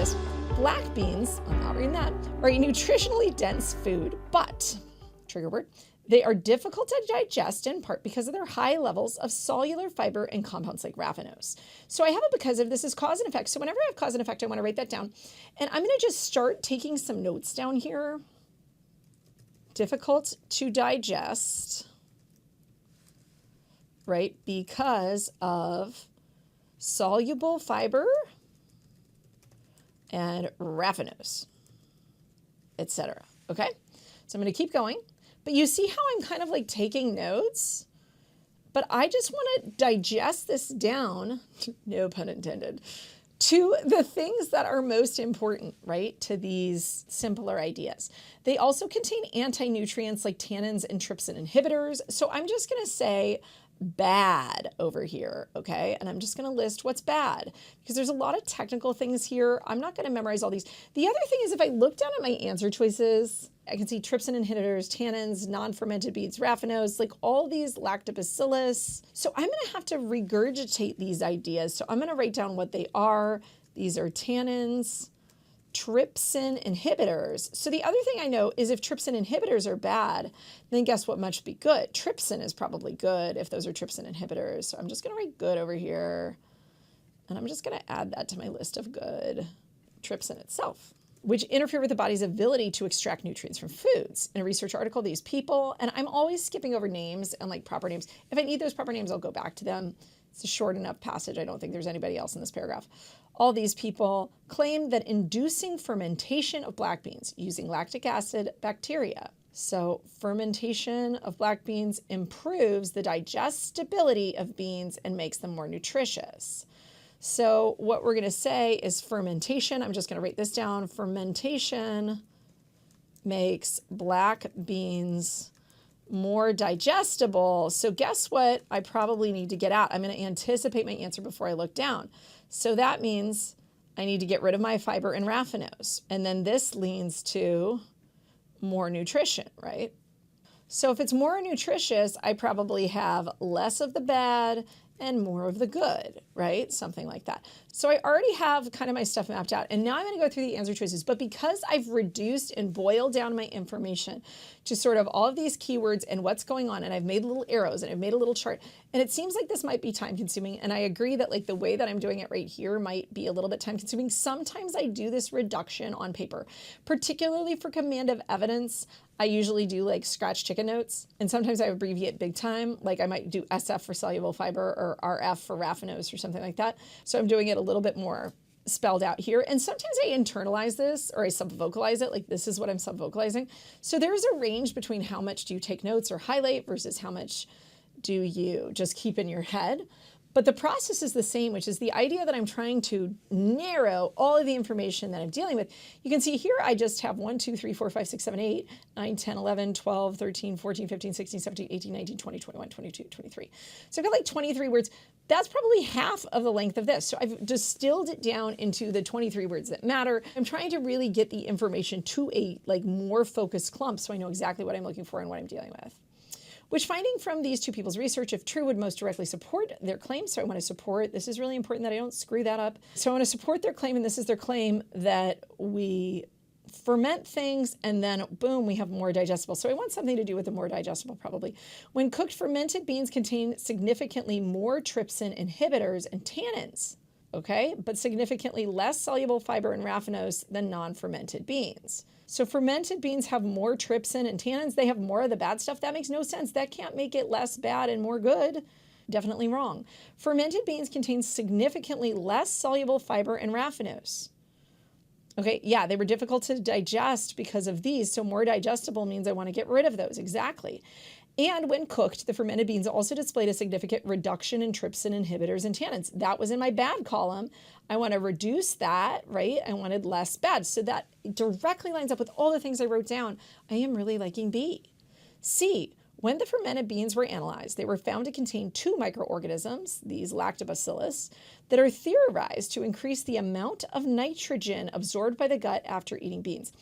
this. Black beans, I'm not reading that, are a nutritionally dense food, but, trigger word, they are difficult to digest in part because of their high levels of cellular fiber and compounds like raffinose. So I have a because of, this is cause and effect. So whenever I have cause and effect, I want to write that down. And I'm going to just start taking some notes down here. Difficult to digest, right? Because of soluble fiber and raffinose, etc. Okay, so I'm going to keep going, but you see how I'm kind of like taking notes, but I just want to digest this down, no pun intended, to the things that are most important, right? To these simpler ideas. They also contain anti-nutrients like tannins and trypsin inhibitors. So I'm just going to say bad over here, okay? And I'm just going to list what's bad because there's a lot of technical things here. I'm not going to memorize all these. The other thing is if I look down at my answer choices, I can see trypsin inhibitors, tannins, non-fermented beans, raffinose, like all these lactobacillus. So I'm going to have to regurgitate these ideas. So I'm going to write down what they are. These are tannins, trypsin inhibitors. So the other thing I know is if trypsin inhibitors are bad, then guess what must be good? Trypsin is probably good if those are trypsin inhibitors. So I'm just going to write good over here. And I'm just going to add that to my list of good. Trypsin itself, which interfere with the body's ability to extract nutrients from foods. In a research article, these people, and I'm always skipping over names and like proper names. If I need those proper names, I'll go back to them. It's a short enough passage. I don't think there's anybody else in this paragraph. All these people claim that inducing fermentation of black beans using lactic acid bacteria. So fermentation of black beans improves the digestibility of beans and makes them more nutritious. So what we're going to say is fermentation. I'm just going to write this down. Fermentation makes black beans more digestible. So guess what I probably need to get out? I'm going to anticipate my answer before I look down. So that means I need to get rid of my fiber and raffinose. And then this leans to more nutrition, right? So if it's more nutritious, I probably have less of the bad and more of the good, right? Something like that. So I already have kind of my stuff mapped out. And now I'm going to go through the answer choices. But because I've reduced and boiled down my information to sort of all of these keywords and what's going on, and I've made little arrows and I've made a little chart, and it seems like this might be time consuming. And I agree that like the way that I'm doing it right here might be a little bit time consuming. Sometimes I do this reduction on paper, particularly for command of evidence. I usually do like scratch chicken notes, and sometimes I abbreviate big time. Like I might do SF for soluble fiber or RF for raffinose or something like that. So I'm doing it a little bit more spelled out here. And sometimes I internalize this or I subvocalize it. Like this is what I'm subvocalizing. So there's a range between how much do you take notes or highlight versus how much do you just keep in your head. But the process is the same, which is the idea that I'm trying to narrow all of the information that I'm dealing with. You can see here I just have 1, 2, 3, 4, 5, 6, 7, 8, 9, 10, 11, 12, 13, 14, 15, 16, 17, 18, 19, 20, 21, 22, 23. So I've got like 23 words. That's probably half of the length of this. So I've distilled it down into the 23 words that matter. I'm trying to really get the information to a like more focused clump so I know exactly what I'm looking for and what I'm dealing with. Which finding from these two people's research, if true, would most directly support their claim. So I want to support, this is really important that I don't screw that up. So I want to support their claim, and this is their claim, that we ferment things and then boom, we have more digestible. So I want something to do with the more digestible probably. When cooked, fermented beans contain significantly more trypsin inhibitors and tannins, okay, but significantly less soluble fiber and raffinose than non-fermented beans. So fermented beans have more trypsin and tannins. They have more of the bad stuff. That makes no sense. That can't make it less bad and more good. Definitely wrong. Fermented beans contain significantly less soluble fiber and raffinose. Okay, yeah, they were difficult to digest because of these. So more digestible means I want to get rid of those. Exactly. And when cooked, the fermented beans also displayed a significant reduction in trypsin inhibitors and tannins. That was in my bad column. I want to reduce that, right? I wanted less bad. So that directly lines up with all the things I wrote down. I am really liking B. C, when the fermented beans were analyzed, they were found to contain 2 microorganisms, these lactobacillus, that are theorized to increase the amount of nitrogen absorbed by the gut after eating beans.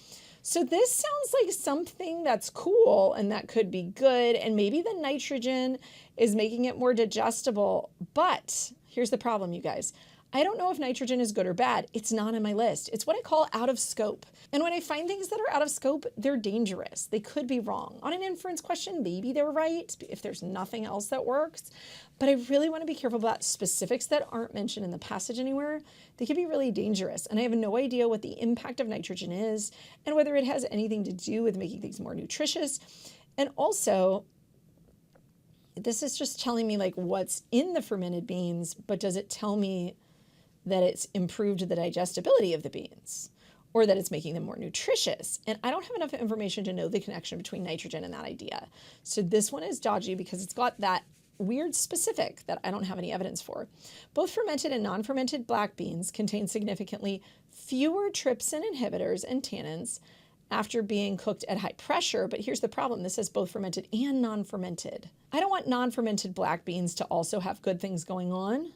So this sounds like something that's cool and that could be good. And maybe the nitrogen is making it more digestible. But Here's the problem, you guys. I don't know if nitrogen is good or bad. It's not on my list. It's what I call out of scope. And when I find things that are out of scope, they're dangerous. They could be wrong. On an inference question, maybe they're right if there's nothing else that works. But I really want to be careful about specifics that aren't mentioned in the passage anywhere. They could be really dangerous. And I have no idea what the impact of nitrogen is and whether it has anything to do with making things more nutritious. And also, this is just telling me like what's in the fermented beans, but does it tell me that it's improved the digestibility of the beans or that it's making them more nutritious? And I don't have enough information to know the connection between nitrogen and that idea. So this one is dodgy because it's got that weird specific that I don't have any evidence for. Both fermented and non-fermented black beans contain significantly fewer trypsin inhibitors and tannins after being cooked at high pressure. But here's the problem. This says both fermented and non-fermented. I don't want non-fermented black beans to also have good things going on.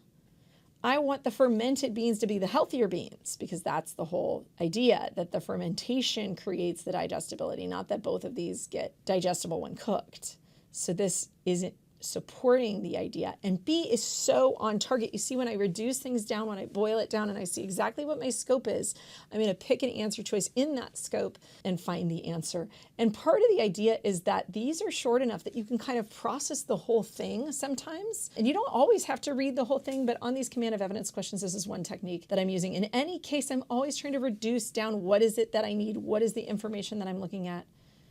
I want the fermented beans to be the healthier beans because that's the whole idea, that the fermentation creates the digestibility, not that both of these get digestible when cooked. So this isn't supporting the idea. And B is so on target. You see, when I reduce things down, when I boil it down and I see exactly what my scope is, I'm going to pick an answer choice in that scope and find the answer. And part of the idea is that these are short enough that you can kind of process the whole thing sometimes. And you don't always have to read the whole thing, but on these command of evidence questions, this is one technique that I'm using. In any case, I'm always trying to reduce down what is it that I need? What is the information that I'm looking at?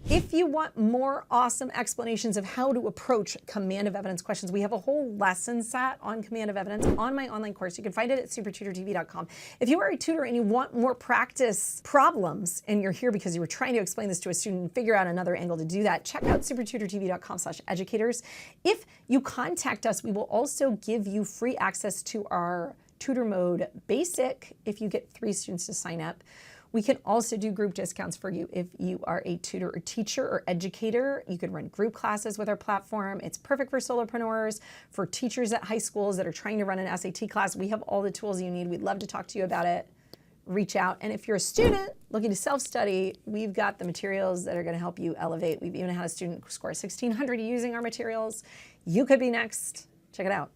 If you want more awesome explanations of how to approach command of evidence questions, we have a whole lesson set on command of evidence on my online course. You can find it at SupertutorTV.com. If you are a tutor and you want more practice problems and you're here because you were trying to explain this to a student and figure out another angle to do that, check out SupertutorTV.com/educators. If you contact us, we will also give you free access to our tutor mode basic if you get 3 students to sign up. We can also do group discounts for you if you are a tutor or teacher or educator. You can run group classes with our platform. It's perfect for solopreneurs, for teachers at high schools that are trying to run an SAT class. We have all the tools you need. We'd love to talk to you about it. Reach out. And if you're a student looking to self-study, we've got the materials that are going to help you elevate. We've even had a student score 1,600 using our materials. You could be next. Check it out.